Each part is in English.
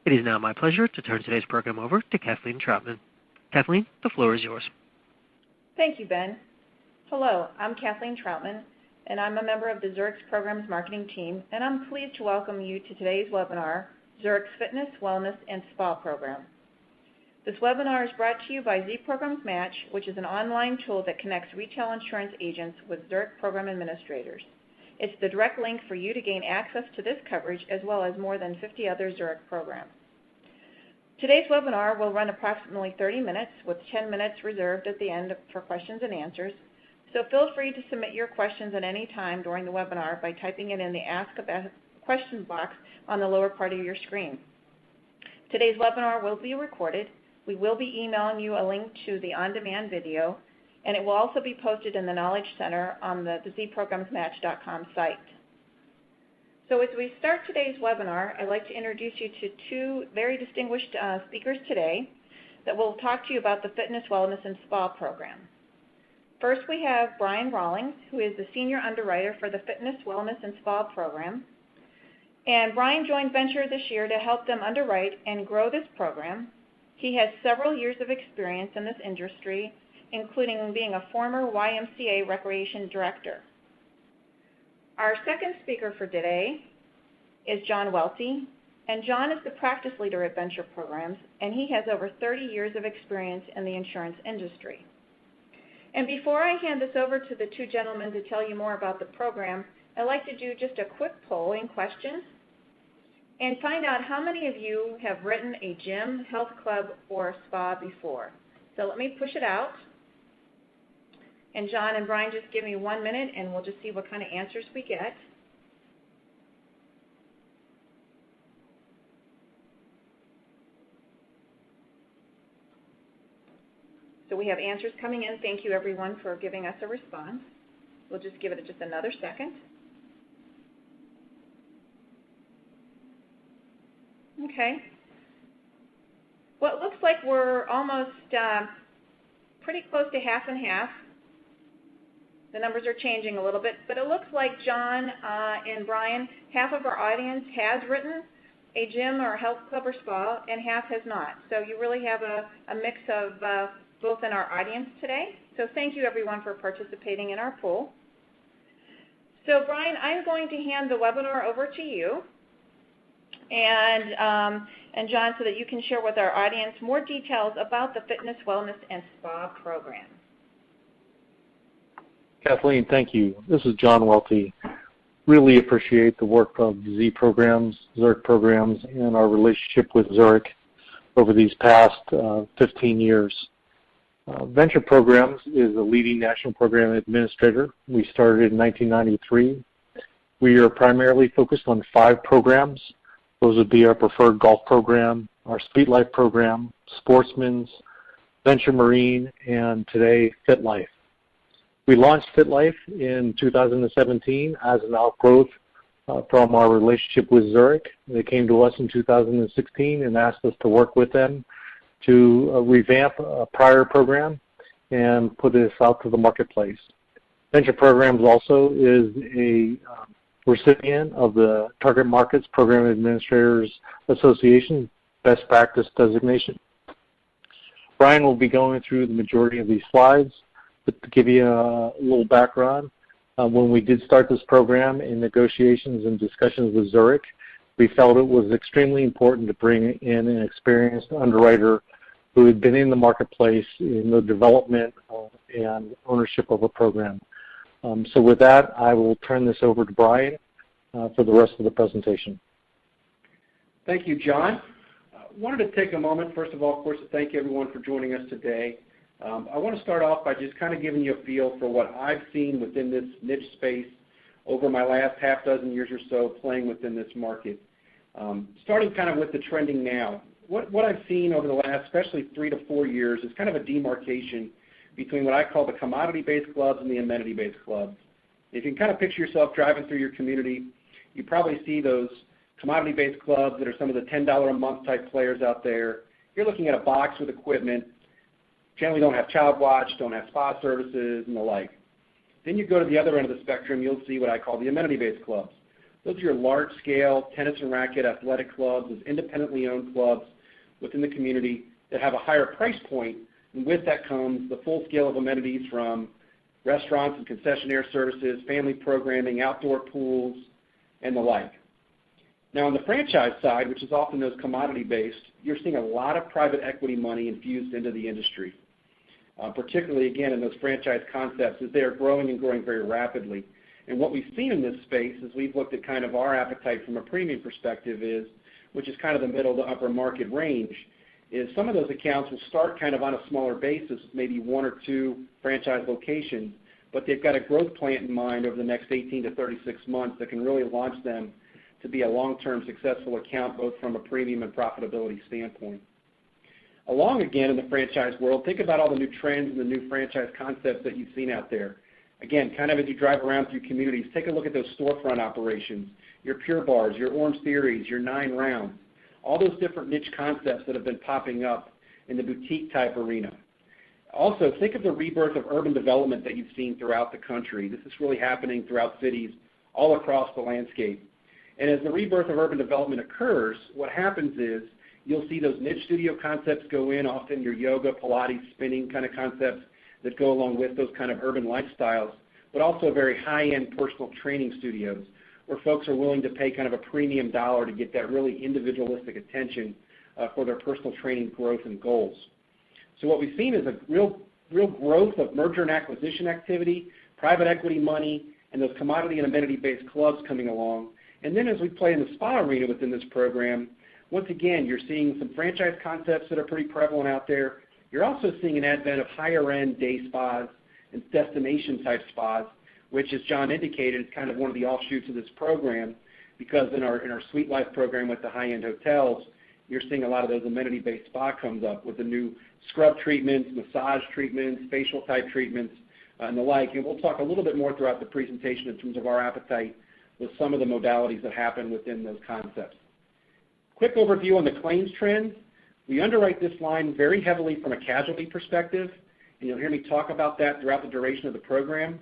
It is now my pleasure to turn today's program over to Kathleen Troutman. Kathleen, the floor is yours. Thank you, Ben. Hello, I'm Kathleen Troutman, and I'm a member of the Zurich's Programs Marketing Team, and I'm pleased to welcome you to today's webinar, Zurich's Fitness, Wellness, and Spa Program. This webinar is brought to you by Z Programs Match, which is an online tool that connects retail insurance agents with Zurich program administrators. It's the direct link for you to gain access to this coverage as well as more than 50 other Zurich programs. Today's webinar will run approximately 30 minutes with 10 minutes reserved at the end for questions and answers. So feel free to submit your questions at any time during the webinar by typing it in the Ask a Question box on the lower part of your screen. Today's webinar will be recorded. We will be emailing you a link to the on-demand video, and it will also be posted in the Knowledge Center on the zprogramsmatch.com site. So as we start today's webinar, I'd like to introduce you to two very distinguished speakers today that will talk to you about the Fitness, Wellness, and Spa program. First, we have Brian Rawlings, who is the Senior Underwriter for the Fitness, Wellness, and Spa program. And Brian joined Venture this year to help them underwrite and grow this program. He has several years of experience in this industry, including being a former YMCA Recreation Director. Our second speaker for today is John Welty, and John is the practice leader at Venture Programs, and he has over 30 years of experience in the insurance industry. And before I hand this over to the two gentlemen to tell you more about the program, I'd like to do just a quick polling question and find out how many of you have written a gym, health club, or spa before. So let me push it out. And John and Brian, just give me 1 minute and we'll just see what kind of answers we get. So we have answers coming in. Thank you everyone for giving us a response. We'll just give it just another second. Okay. Well, it looks like we're almost pretty close to half and half. The numbers are changing a little bit, but it looks like John and Brian, half of our audience has written a gym or health club or spa, and half has not. So you really have a mix of both in our audience today. So thank you everyone for participating in our poll. So Brian, I'm going to hand the webinar over to you, and John, so that you can share with our audience more details about the Fitness, Wellness, and Spa program. Kathleen, thank you. This is John Welty. Really appreciate the work of Z Programs, Zurich Programs, and our relationship with Zurich over these past 15 years. Venture Programs is a leading national program administrator. We started in 1993. We are primarily focused on 5 programs. Those would be our preferred golf program, our Speed Life program, Sportsman's, Venture Marine, and today Fit Life. We launched Fit Life in 2017 as an outgrowth from our relationship with Zurich. They came to us in 2016 and asked us to work with them to revamp a prior program and put this out to the marketplace. Venture Programs also is a recipient of the Target Markets Program Administrators Association Best Practice Designation. Brian will be going through the majority of these slides, but to give you a little background, when we did start this program in negotiations and discussions with Zurich, we felt it was extremely important to bring in an experienced underwriter who had been in the marketplace in the development and ownership of a program. So with that, I will turn this over to Brian for the rest of the presentation. Thank you, John. I wanted to take a moment, first of all, of course, to thank everyone for joining us today. I want to start off by just kind of giving you a feel for what I've seen within this niche space over my last half dozen years or so playing within this market. Starting kind of with the trending now. What I've seen over the last, especially 3 to 4 years, is kind of a demarcation between what I call the commodity-based clubs and the amenity-based clubs. If you can kind of picture yourself driving through your community, you probably see those commodity-based clubs that are some of the $10 a month type players out there. You're looking at a box with equipment, generally don't have child watch, don't have spa services, and the like. Then you go to the other end of the spectrum, you'll see what I call the amenity-based clubs. Those are your large-scale tennis and racket athletic clubs, those independently owned clubs within the community that have a higher price point, and with that comes the full scale of amenities from restaurants and concessionaire services, family programming, outdoor pools, and the like. Now on the franchise side, which is often those commodity-based, you're seeing a lot of private equity money infused into the industry, particularly, again, in those franchise concepts as they are growing and growing very rapidly. And what we've seen in this space as we've looked at kind of our appetite from a premium perspective is, which is kind of the middle to upper market range, is some of those accounts will start kind of on a smaller basis, maybe 1 or 2 franchise locations, but they've got a growth plan in mind over the next 18 to 36 months that can really launch them to be a long-term successful account both from a premium and profitability standpoint. Along again in the franchise world, think about all the new trends and the new franchise concepts that you've seen out there. Again, kind of as you drive around through communities, take a look at those storefront operations, your Pure Bars, your Orange Theories, your 9 Rounds, all those different niche concepts that have been popping up in the boutique type arena. Also, think of the rebirth of urban development that you've seen throughout the country. This is really happening throughout cities all across the landscape. And as the rebirth of urban development occurs, what happens is you'll see those niche studio concepts go in, often your yoga, Pilates, spinning kind of concepts that go along with those kind of urban lifestyles, but also very high-end personal training studios where folks are willing to pay kind of a premium dollar to get that really individualistic attention for their personal training growth and goals. So what we've seen is a real growth of merger and acquisition activity, private equity money, and those commodity and amenity-based clubs coming along. And then as we play in the spa arena within this program, once again, you're seeing some franchise concepts that are pretty prevalent out there. You're also seeing an advent of higher-end day spas and destination-type spas, which, as John indicated, is kind of one of the offshoots of this program, because in our Suite Life program with the high-end hotels, you're seeing a lot of those amenity-based spa comes up with the new scrub treatments, massage treatments, facial-type treatments, and the like. And we'll talk a little bit more throughout the presentation in terms of our appetite with some of the modalities that happen within those concepts. Quick overview on the claims trends. We underwrite this line very heavily from a casualty perspective, and you'll hear me talk about that throughout the duration of the program.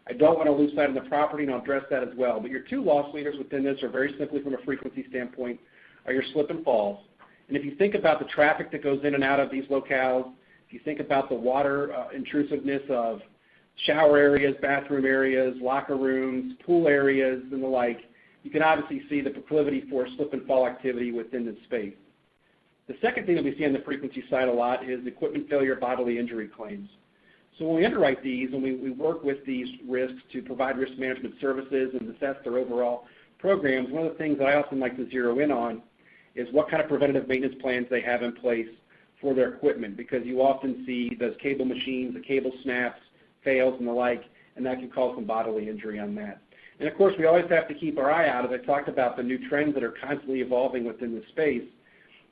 I don't want to lose sight of the property, and I'll address that as well. But your 2 loss leaders within this are very simply from a frequency standpoint are your slip and falls. And if you think about the traffic that goes in and out of these locales, if you think about the water intrusiveness of shower areas, bathroom areas, locker rooms, pool areas, and the like, you can obviously see the proclivity for slip and fall activity within this space. The second thing that we see on the frequency side a lot is equipment failure, bodily injury claims. So when we underwrite these and we work with these risks to provide risk management services and assess their overall programs, one of the things that I often like to zero in on is what kind of preventative maintenance plans they have in place for their equipment, because you often see those cable machines, the cable snaps, fails, and the like, and that can cause some bodily injury on that. And of course, we always have to keep our eye out, as I talked about the new trends that are constantly evolving within the space.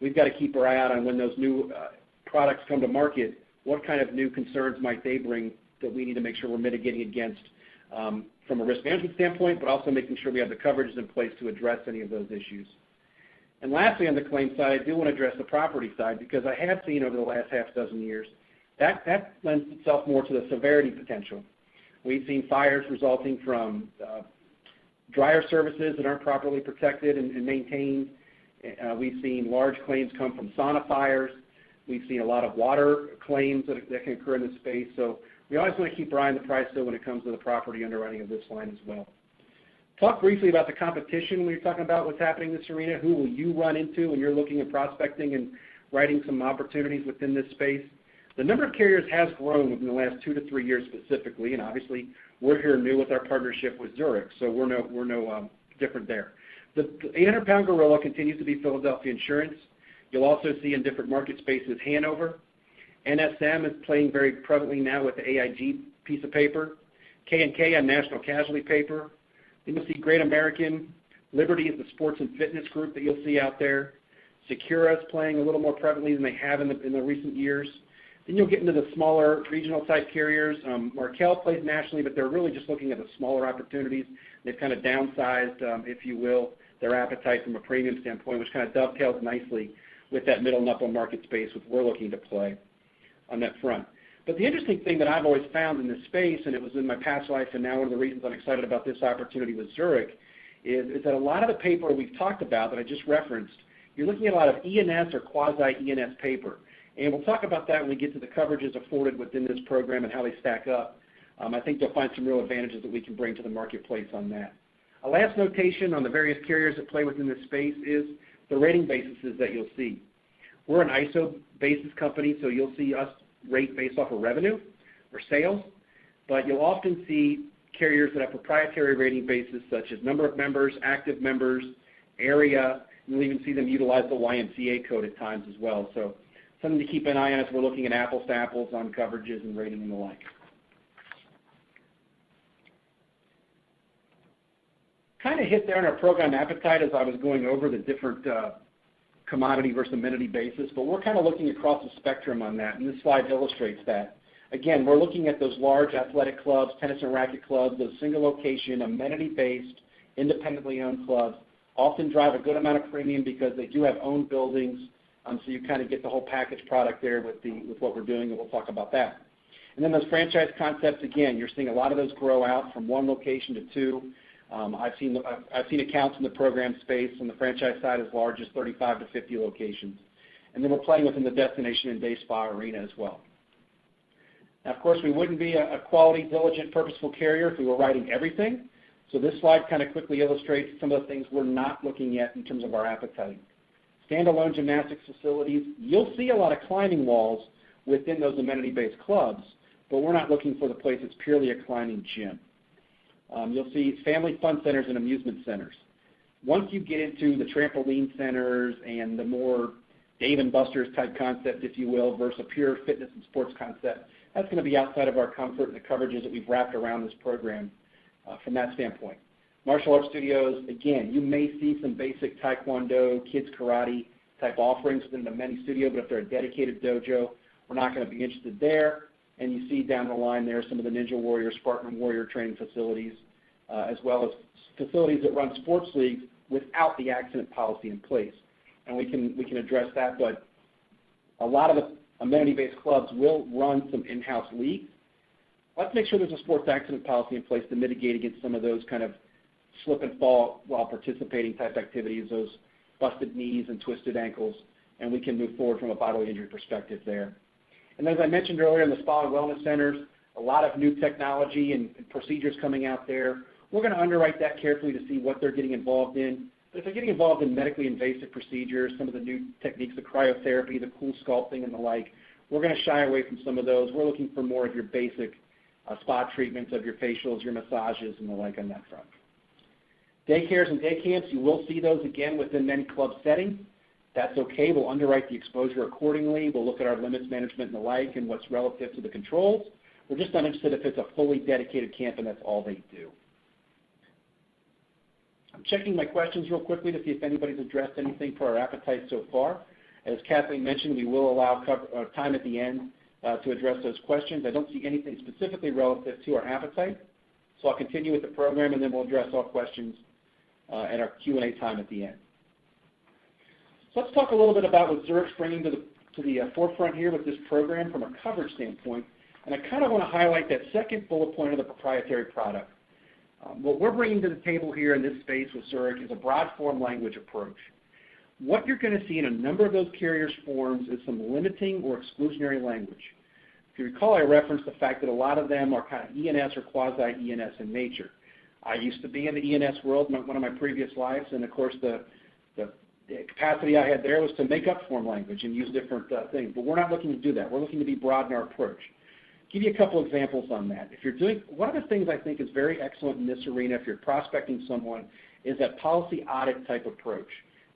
We've got to keep our eye out on when those new products come to market, what kind of new concerns might they bring that we need to make sure we're mitigating against from a risk management standpoint, but also making sure we have the coverages in place to address any of those issues. And lastly, on the claim side, I do want to address the property side, because I have seen over the last half dozen years that lends itself more to the severity potential. We've seen fires resulting from dryer services that aren't properly protected and maintained. We've seen large claims come from sauna fires. We've seen a lot of water claims that can occur in this space. So we always want to keep our eye on the price, though, when it comes to the property underwriting of this line as well. Talk briefly about the competition when you're talking about what's happening in this arena. Who will you run into when you're looking at prospecting and writing some opportunities within this space? The number of carriers has grown within the last 2 to 3 years specifically, and obviously we're here new with our partnership with Zurich, so we're no different there. The 800-pound gorilla continues to be Philadelphia Insurance. You'll also see in different market spaces Hanover. NSM is playing very prevalently now with the AIG piece of paper. K&K on National Casualty paper. Then you'll see Great American. Liberty is the sports and fitness group that you'll see out there. Secura is playing a little more prevalently than they have in the recent years. Then you'll get into the smaller regional type carriers. Markel plays nationally, but they're really just looking at the smaller opportunities. They've kind of downsized, if you will, their appetite from a premium standpoint, which kind of dovetails nicely with that middle and upper market space which we're looking to play on that front. But the interesting thing that I've always found in this space, and it was in my past life and now one of the reasons I'm excited about this opportunity with Zurich, is that a lot of the paper we've talked about that I just referenced, you're looking at a lot of E&S or quasi-E&S paper. And we'll talk about that when we get to the coverages afforded within this program and how they stack up. I think you'll find some real advantages that we can bring to the marketplace on that. A last notation on the various carriers that play within this space is the rating bases that you'll see. We're an ISO basis company, so you'll see us rate based off of revenue or sales, but you'll often see carriers that have proprietary rating bases such as number of members, active members, area. You'll even see them utilize the YMCA code at times as well. So something to keep an eye on as we're looking at apples to apples on coverages and rating and the like. Kind of hit there in our program appetite as I was going over the different commodity versus amenity basis, but we're kind of looking across the spectrum on that, and this slide illustrates that. Again, we're looking at those large athletic clubs, tennis and racket clubs, those single location, amenity-based, independently owned clubs, often drive a good amount of premium because they do have owned buildings, so you kind of get the whole package product there with what we're doing, and we'll talk about that. And then those franchise concepts, again, you're seeing a lot of those grow out from one location to two. I've seen accounts in the program space on the franchise side as large as 35 to 50 locations. And then we're playing within the destination and day spa arena as well. Now, of course, we wouldn't be a quality, diligent, purposeful carrier if we were writing everything. So this slide kind of quickly illustrates some of the things we're not looking at in terms of our appetite. Standalone gymnastics facilities, you'll see a lot of climbing walls within those amenity-based clubs, but we're not looking for the place that's purely a climbing gym. You'll see family fun centers and amusement centers. Once you get into the trampoline centers and the more Dave and Buster's type concept, if you will, versus a pure fitness and sports concept, that's going to be outside of our comfort and the coverages that we've wrapped around this program from that standpoint. Martial arts studios, again, you may see some basic taekwondo, kids karate type offerings within the amenity studio, but if they're a dedicated dojo, we're not going to be interested there. And you see down the line there some of the Ninja Warrior, Spartan Warrior training facilities, as well as facilities that run sports leagues without the accident policy in place. And we can address that, but a lot of the amenity-based clubs will run some in-house leagues. Let's make sure there's a sports accident policy in place to mitigate against some of those kind of slip and fall while participating type activities, those busted knees and twisted ankles, and we can move forward from a bodily injury perspective there. And as I mentioned earlier in the spa and wellness centers, a lot of new technology and procedures coming out there. We're going to underwrite that carefully to see what they're getting involved in. But if they're getting involved in medically invasive procedures, some of the new techniques, the cryotherapy, the cool sculpting and the like, we're going to shy away from some of those. We're looking for more of your basic spa treatments, of your facials, your massages, and the like on that front. Daycares and day camps, you will see those again within many club settings. That's okay. We'll underwrite the exposure accordingly. We'll look at our limits management and the like and what's relative to the controls. We're just not interested if it's a fully dedicated camp and that's all they do. I'm checking my questions real quickly to see if anybody's addressed anything for our appetite so far. As Kathleen mentioned, we will allow time at the end to address those questions. I don't see anything specifically relative to our appetite, so I'll continue with the program and then we'll address all questions at our Q&A time at the end. So let's talk a little bit about what Zurich's bringing to the forefront here with this program from a coverage standpoint. And I kind of want to highlight that second bullet point of the proprietary product. What we're bringing to the table here in this space with Zurich is a broad form language approach. What you're going to see in a number of those carriers' forms is some limiting or exclusionary language. If you recall, I referenced the fact that a lot of them are kind of E&S or quasi-E&S in nature. I used to be in the E&S world in one of my previous lives, and of course the capacity I had there was to make up form language and use different things. But we're not looking to do that. We're looking to be broad in our approach. Give you a couple examples on that. If you're doing, one of the things I think is very excellent in this arena, if you're prospecting someone, is that policy audit type approach.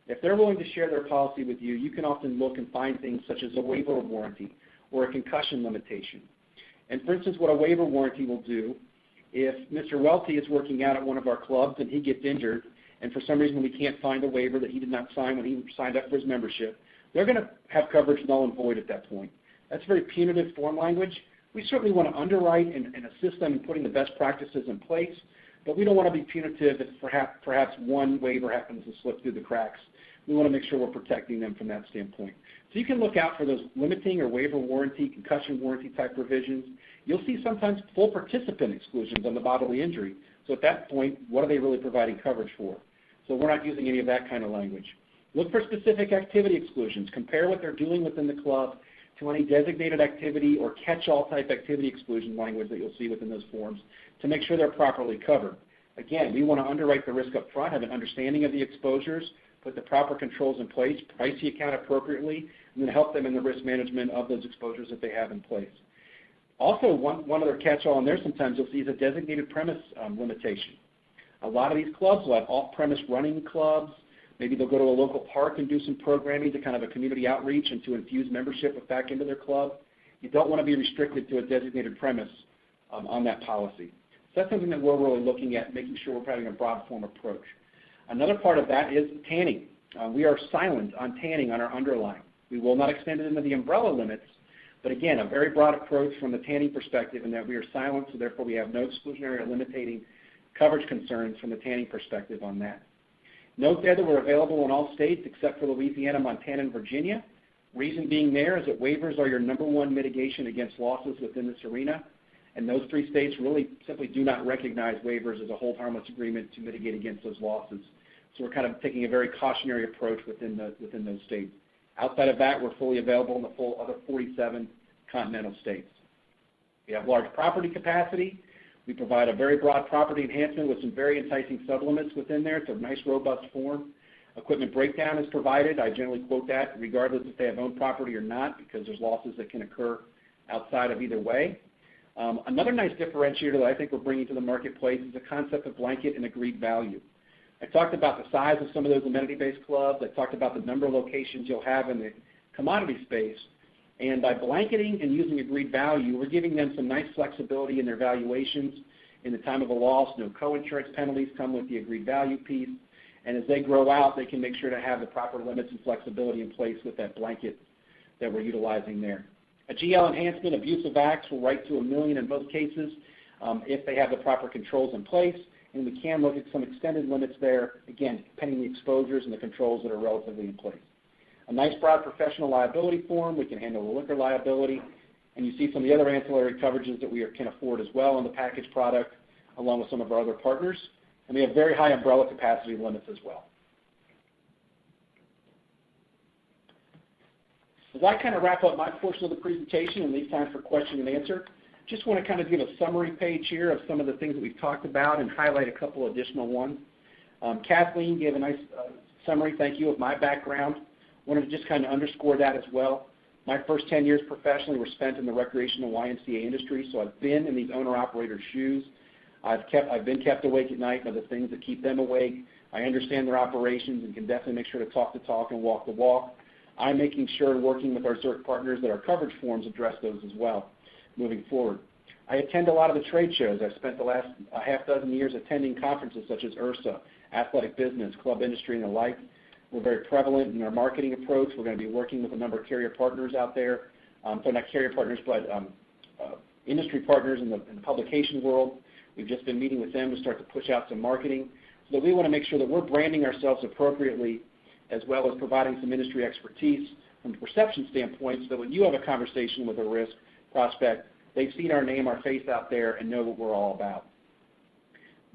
If they're willing to share their policy with you, you can often look and find things such as a waiver of warranty or a concussion limitation. And for instance, what a waiver warranty will do, if Mr. Welty is working out at one of our clubs and he gets injured, and for some reason we can't find a waiver that he did not sign when he signed up for his membership, they're going to have coverage null and void at that point. That's very punitive form language. We certainly want to underwrite and assist them in putting the best practices in place, but we don't want to be punitive if perhaps one waiver happens to slip through the cracks. We want to make sure we're protecting them from that standpoint. So you can look out for those limiting or waiver warranty, concussion warranty type provisions. You'll see sometimes full participant exclusions on the bodily injury, So at that point, what are they really providing coverage for? So we're not using any of that kind of language. Look for specific activity exclusions. Compare what they're doing within the club to any designated activity or catch-all type activity exclusion language that you'll see within those forms to make sure they're properly covered. Again, we want to underwrite the risk up front, have an understanding of the exposures, put the proper controls in place, price the account appropriately, and then help them in the risk management of those exposures that they have in place. Also, one other catch-all in there sometimes you'll see is a designated premise limitation. A lot of these clubs will have off-premise running clubs. Maybe they'll go to a local park and do some programming to kind of a community outreach and to infuse membership back into their club. You don't want to be restricted to a designated premise on that policy. So that's something that we're really looking at, making sure we're having a broad form approach. Another part of that is tanning. We are silent on tanning on our underlying. We will not extend it into the umbrella limits, but again, a very broad approach from the tanning perspective in that we are silent, so therefore we have no exclusionary or limiting coverage concerns from the tanning perspective on that. Note there that we're available in all states except for Louisiana, Montana, and Virginia. Reason being there is that waivers are your #1 mitigation against losses within this arena, and those 3 states really simply do not recognize waivers as a hold harmless agreement to mitigate against those losses. So we're kind of taking a very cautionary approach within those states. Outside of that, we're fully available in the full other 47 continental states. We have large property capacity. We provide a very broad property enhancement with some very enticing sublimits within there. It's a nice, robust form. Equipment breakdown is provided. I generally quote that regardless if they have owned property or not because there's losses that can occur outside of either way. Another nice differentiator that I think we're bringing to the marketplace is the concept of blanket and agreed value. I talked about the size of some of those amenity-based clubs. I talked about the number of locations you'll have in the commodity space. And by blanketing and using agreed value, we're giving them some nice flexibility in their valuations. In the time of a loss, no co-insurance penalties come with the agreed value piece. And as they grow out, they can make sure to have the proper limits and flexibility in place with that blanket that we're utilizing there. A GL enhancement, abusive acts will right to $1 million in most cases if they have the proper controls in place. And we can look at some extended limits there, again, depending on the exposures and the controls that are relatively in place. A nice broad professional liability form. We can handle the liquor liability. And you see some of the other ancillary coverages that we can afford as well in the package product, along with some of our other partners. And we have very high umbrella capacity limits as well. As I kind of wrap up my portion of the presentation and leave time for question and answer, just want to kind of give a summary page here of some of the things that we've talked about and highlight a couple additional ones. Kathleen gave a nice summary, thank you, of my background. Wanted to just kind of underscore that as well. My first 10 years professionally were spent in the recreational YMCA industry, so I've been in these owner-operator shoes. I've been kept awake at night by the things that keep them awake. I understand their operations and can definitely make sure to talk the talk and walk the walk. I'm making sure and working with our Zurich partners that our coverage forms address those as well moving forward. I attend a lot of the trade shows. I've spent the last half dozen years attending conferences such as IRSA, Athletic Business, Club Industry, and the like. We're very prevalent in our marketing approach. We're going to be working with a number of carrier partners out there. So not carrier partners, but industry partners in the publication world. We've just been meeting with them to start to push out some marketing. So that we want to make sure that we're branding ourselves appropriately as well as providing some industry expertise from a perception standpoint so that when you have a conversation with a risk prospect, they've seen our name, our face out there, and know what we're all about.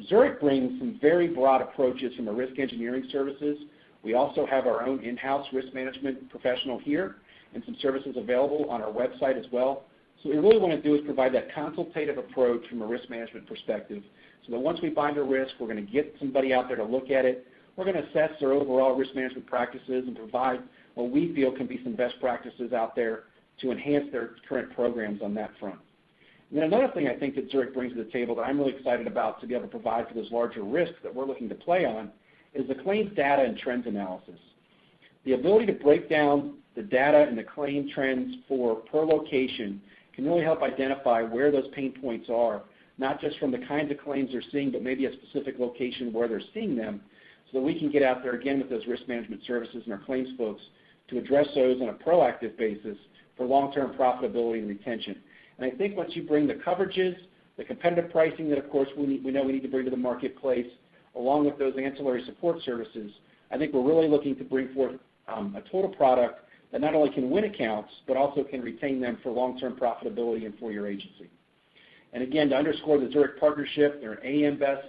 Zurich brings some very broad approaches from a risk engineering services. We also have our own in-house risk management professional here and some services available on our website as well. So what we really want to do is provide that consultative approach from a risk management perspective so that once we find a risk, we're going to get somebody out there to look at it. We're going to assess their overall risk management practices and provide what we feel can be some best practices out there to enhance their current programs on that front. And then another thing I think that Zurich brings to the table that I'm really excited about to be able to provide for those larger risks that we're looking to play on is the claims data and trends analysis. The ability to break down the data and the claim trends for per location can really help identify where those pain points are, not just from the kinds of claims they're seeing, but maybe a specific location where they're seeing them, so that we can get out there again with those risk management services and our claims folks to address those on a proactive basis for long-term profitability and retention. And I think once you bring the coverages, the competitive pricing that, of course, we know we need to bring to the marketplace, along with those ancillary support services, I think we're really looking to bring forth a total product that not only can win accounts, but also can retain them for long-term profitability and for your agency. And again, to underscore the Zurich partnership, they're an AM Best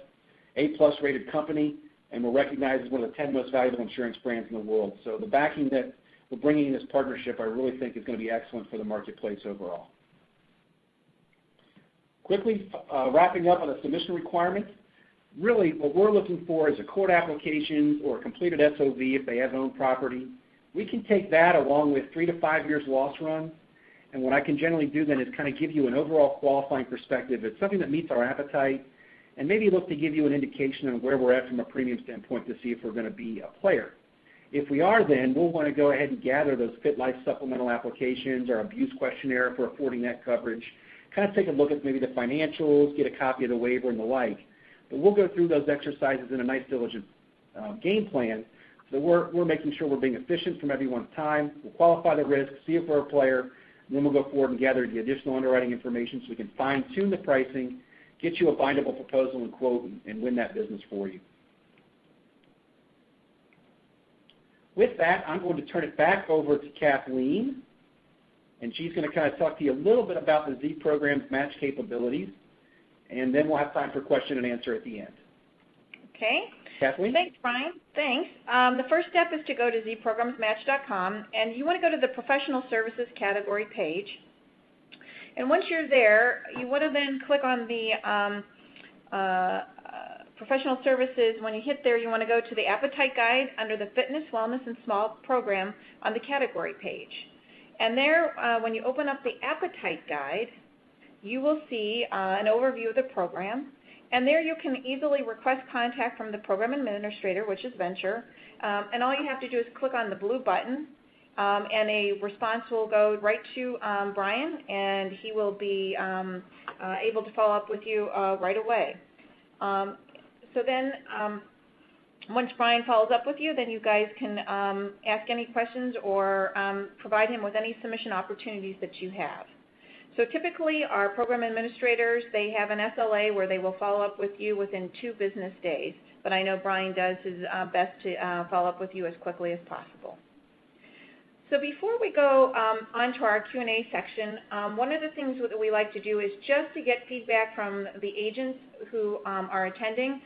A-plus rated company, and we're recognized as one of the 10 most valuable insurance brands in the world. So the backing that we're bringing in this partnership, I really think is going to be excellent for the marketplace overall. Quickly wrapping up on the submission requirements, really what we're looking for is a court applications or a completed SOV if they have owned property. We can take that along with 3 to 5 years loss runs, and what I can generally do then is kind of give you an overall qualifying perspective. It's something that meets our appetite, and maybe look to give you an indication on where we're at from a premium standpoint to see if we're going to be a player. If we are, then we'll want to go ahead and gather those Fit Life supplemental applications, our abuse questionnaire for affording that coverage, kind of take a look at maybe the financials, get a copy of the waiver and the like. But we'll go through those exercises in a nice diligent game plan so that we're making sure we're being efficient from everyone's time. We'll qualify the risk, see if we're a player, and then we'll go forward and gather the additional underwriting information so we can fine-tune the pricing, get you a bindable proposal and quote, and win that business for you. With that, I'm going to turn it back over to Kathleen, and she's going to kind of talk to you a little bit about the Z program's match capabilities, and then we'll have time for question and answer at the end. Okay. Kathleen? Thanks, Brian. Thanks. The first step is to go to zprogramsmatch.com, and you want to go to the Professional Services category page. And once you're there, you want to then click on the Professional Services. When you hit there, you want to go to the Appetite Guide under the Fitness, Wellness, and Small program on the category page. And there, when you open up the Appetite Guide, you will see an overview of the program. And there you can easily request contact from the program administrator, which is Venture. And all you have to do is click on the blue button, and a response will go right to Brian, and he will be able to follow up with you right away. So then once Brian follows up with you, then you guys can ask any questions or provide him with any submission opportunities that you have. So typically our program administrators, they have an SLA where they will follow up with you within 2 business days, but I know Brian does his best to follow up with you as quickly as possible. So before we go on to our Q&A section, one of the things that we like to do is just to get feedback from the agents who are attending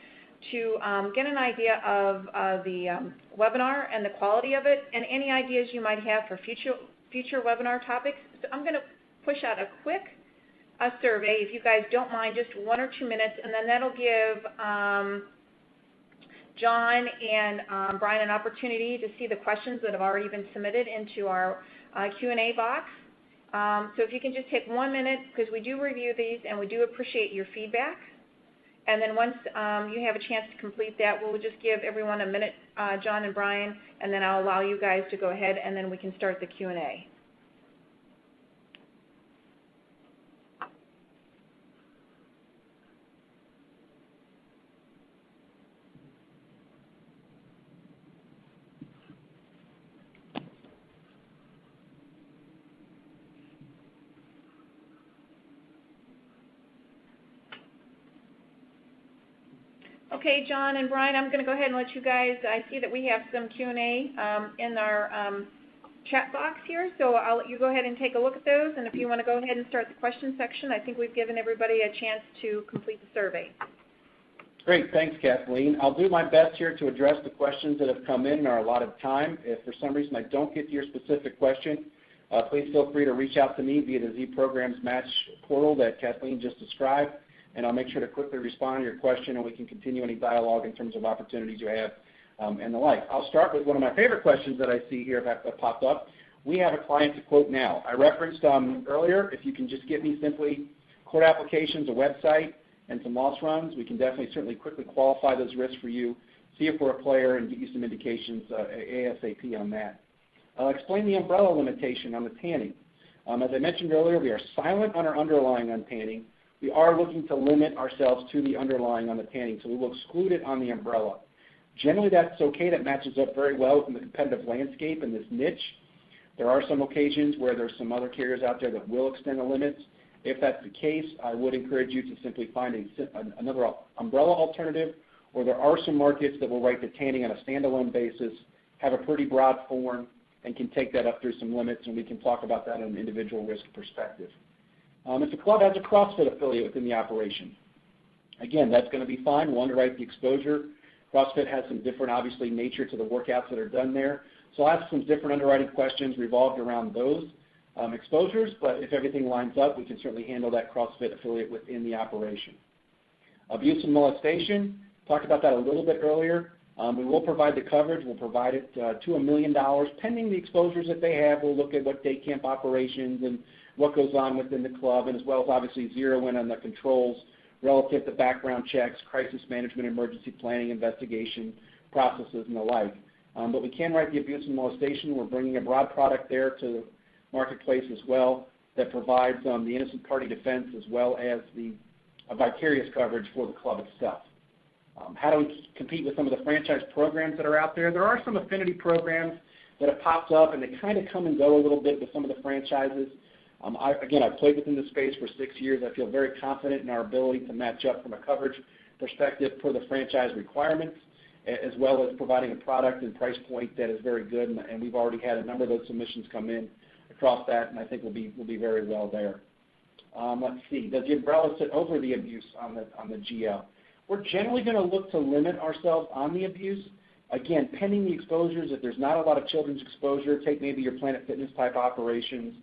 to get an idea of the webinar and the quality of it and any ideas you might have for future webinar topics. So I'm going to push out a quick survey, if you guys don't mind, just 1 or 2 minutes, and then that'll give John and Brian an opportunity to see the questions that have already been submitted into our Q&A box. So if you can just take 1 minute, because we do review these and we do appreciate your feedback. And then once you have a chance to complete that, we'll just give everyone a minute, John and Brian, and then I'll allow you guys to go ahead and then we can start the Q&A. Okay, John and Brian, I'm going to go ahead and let you guys, I see that we have some Q&A in our chat box here, so I'll let you go ahead and take a look at those, and if you want to go ahead and start the question section, I think we've given everybody a chance to complete the survey. Great, thanks Kathleen. I'll do my best here to address the questions that have come in our allotted time. If for some reason I don't get to your specific question, please feel free to reach out to me via the Z Programs Match portal that Kathleen just described, and I'll make sure to quickly respond to your question and we can continue any dialogue in terms of opportunities you have and the like. I'll start with one of my favorite questions that I see here that popped up. We have a client to quote now. I referenced earlier, if you can just give me simply court applications, a website, and some loss runs, we can certainly quickly qualify those risks for you, see if we're a player, and give you some indications ASAP on that. I'll explain the umbrella limitation on the tanning. As I mentioned earlier, we are silent on our underlying on tanning. We are looking to limit ourselves to the underlying on the tanning, so we will exclude it on the umbrella. Generally, that's okay. That matches up very well with the competitive landscape in this niche. There are some occasions where there's some other carriers out there that will extend the limits. If that's the case, I would encourage you to simply find another umbrella alternative, or there are some markets that will write the tanning on a standalone basis, have a pretty broad form, and can take that up through some limits, and we can talk about that on an individual risk perspective. If the club has a CrossFit affiliate within the operation, Again, that's going to be fine. We'll underwrite the exposure. CrossFit has some different, obviously, nature to the workouts that are done there. So I'll ask some different underwriting questions revolved around those exposures, but if everything lines up, we can certainly handle that CrossFit affiliate within the operation. Abuse and molestation, talked about that a little bit earlier. We will provide the coverage. We'll provide it to $1 million. Pending the exposures that they have, we'll look at what day camp operations and what goes on within the club, and as well as obviously zero in on the controls relative to background checks, crisis management, emergency planning, investigation processes, and the like. But we can write the abuse and molestation. We're bringing a broad product there to the marketplace as well that provides the innocent party defense as well as the vicarious coverage for the club itself. How do we compete with some of the franchise programs that are out there? There are some affinity programs that have popped up, and they kind of come and go a little bit with some of the franchises. I've played within the space for 6 years. I feel very confident in our ability to match up from a coverage perspective per the franchise requirements, as well as providing a product and price point that is very good, and we've already had a number of those submissions come in across that, and I think we'll be very well there. Let's see. Does the umbrella sit over the abuse on the GL? We're generally going to look to limit ourselves on the abuse. Again, pending the exposures, if there's not a lot of children's exposure, take maybe your Planet Fitness type operations,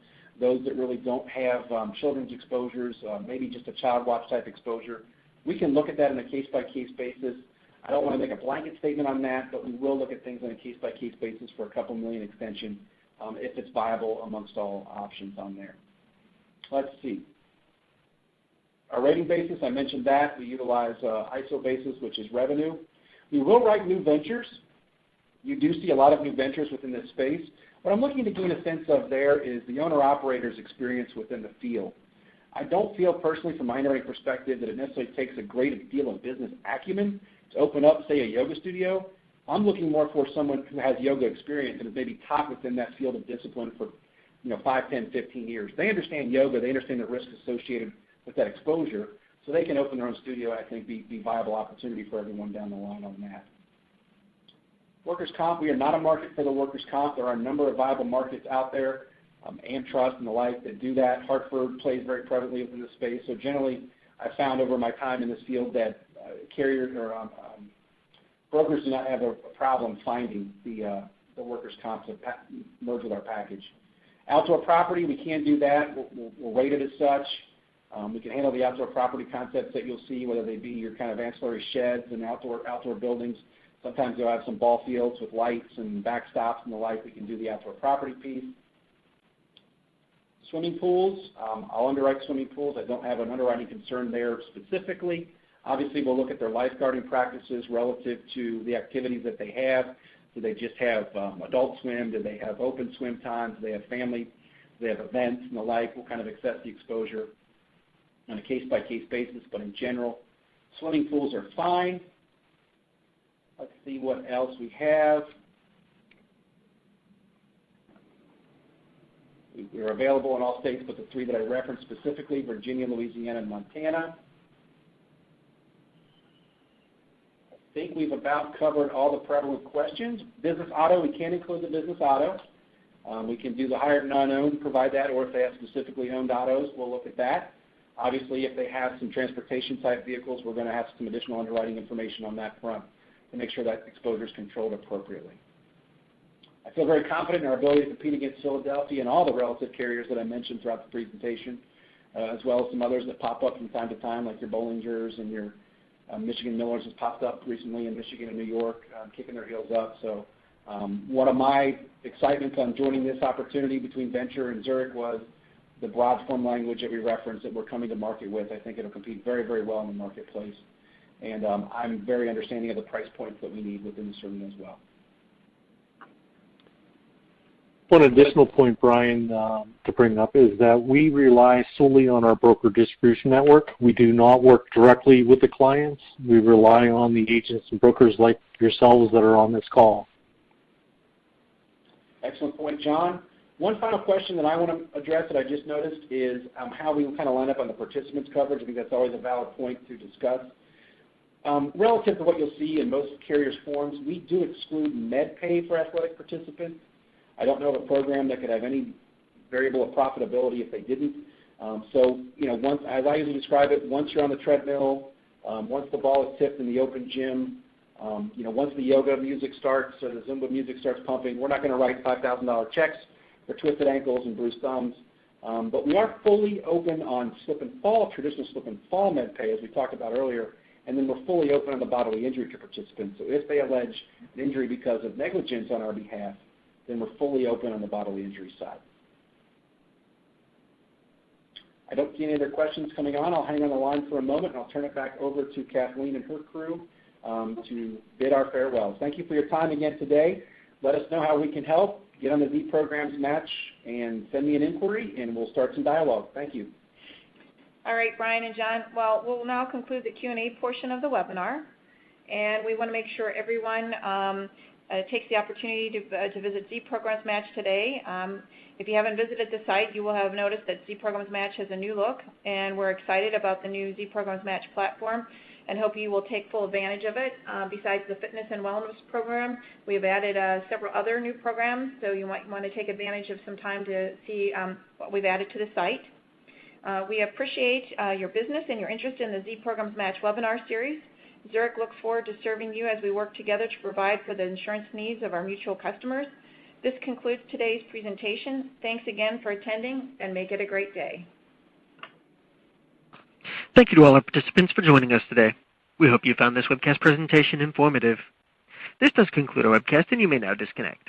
those that really don't have children's exposures, maybe just a child watch type exposure. We can look at that on a case-by-case basis. I don't want to make a blanket statement on that, but we will look at things on a case-by-case basis for a couple million extension if it's viable amongst all options on there. Let's see. Our rating basis, I mentioned that. We utilize ISO basis, which is revenue. We will write new ventures. You do see a lot of new ventures within this space. What I'm looking to gain a sense of there is the owner-operator's experience within the field. I don't feel personally from my underwriting perspective that it necessarily takes a great deal of business acumen to open up, say, a yoga studio. I'm looking more for someone who has yoga experience and is maybe taught within that field of discipline for 5, 10, 15 years. They understand yoga. They understand the risks associated with that exposure, so they can open their own studio. I think be viable opportunity for everyone down the line on that. Workers' comp, we are not a market for the workers' comp. There are a number of viable markets out there, AmTrust and the like, that do that. Hartford plays very prevalently within the space. So generally, I've found over my time in this field that carriers or brokers do not have a problem finding the workers' comp to merge with our package. Outdoor property, we can do that. We'll rate it as such. We can handle the outdoor property concepts that you'll see, whether they be your kind of ancillary sheds and outdoor buildings. Sometimes you'll have some ball fields with lights and backstops and the like. We can do the outdoor property piece. Swimming pools, I'll underwrite swimming pools. I don't have an underwriting concern there specifically. Obviously, we'll look at their lifeguarding practices relative to the activities that they have. Do they just have adult swim? Do they have open swim times? Do they have family? Do they have events and the like? We'll kind of assess the exposure on a case-by-case basis, but in general, swimming pools are fine. Let's see what else we have. We're available in all states but the 3 that I referenced specifically, Virginia, Louisiana, and Montana. I think we've about covered all the prevalent questions. Business auto, we can include the business auto. We can do the hired and unowned, provide that, or if they have specifically owned autos, we'll look at that. Obviously, if they have some transportation-type vehicles, we're going to have some additional underwriting information on that front to make sure that exposure is controlled appropriately. I feel very confident in our ability to compete against Philadelphia and all the relative carriers that I mentioned throughout the presentation, as well as some others that pop up from time to time, like your Bollingers and your Michigan Millers has popped up recently in Michigan and New York, kicking their heels up. So one of my excitements on joining this opportunity between Venture and Zurich was the broad form language that we referenced that we're coming to market with. I think it'll compete very, very well in the marketplace. And I'm very understanding of the price points that we need within the arena as well. One additional point, Brian, to bring up is that we rely solely on our broker distribution network. We do not work directly with the clients. We rely on the agents and brokers like yourselves that are on this call. Excellent point, John. One final question that I want to address that I just noticed is how we kind of line up on the participants coverage. I think that's always a valid point to discuss. Relative to what you'll see in most carriers' forms, we do exclude med pay for athletic participants. I don't know of a program that could have any variable of profitability if they didn't. So, once, as I usually describe it, once you're on the treadmill, Once the ball is tipped in the open gym, once the yoga music starts or the Zumba music starts pumping, we're not going to write $5,000 checks for twisted ankles and bruised thumbs. But we are fully open on slip and fall, traditional slip and fall med pay, as we talked about earlier, and then we're fully open on the bodily injury to participants. So if they allege an injury because of negligence on our behalf, then we're fully open on the bodily injury side. I don't see any other questions coming on. I'll hang on the line for a moment, and I'll turn it back over to Kathleen and her crew to bid our farewells. Thank you for your time again today. Let us know how we can help. Get on the Z Programs match and send me an inquiry, and we'll start some dialogue. Thank you. All right, Brian and John. Well, we'll now conclude the Q&A portion of the webinar, and we want to make sure everyone takes the opportunity to visit Z Programs Match today. If you haven't visited the site, you will have noticed that Z Programs Match has a new look, and we're excited about the new Z Programs Match platform and hope you will take full advantage of it. Besides the fitness and wellness program, we have added several other new programs, so you might want to take advantage of some time to see what we've added to the site. We appreciate your business and your interest in the Z Programs Match webinar series. Zurich looks forward to serving you as we work together to provide for the insurance needs of our mutual customers. This concludes today's presentation. Thanks again for attending, and make it a great day. Thank you to all our participants for joining us today. We hope you found this webcast presentation informative. This does conclude our webcast, and you may now disconnect.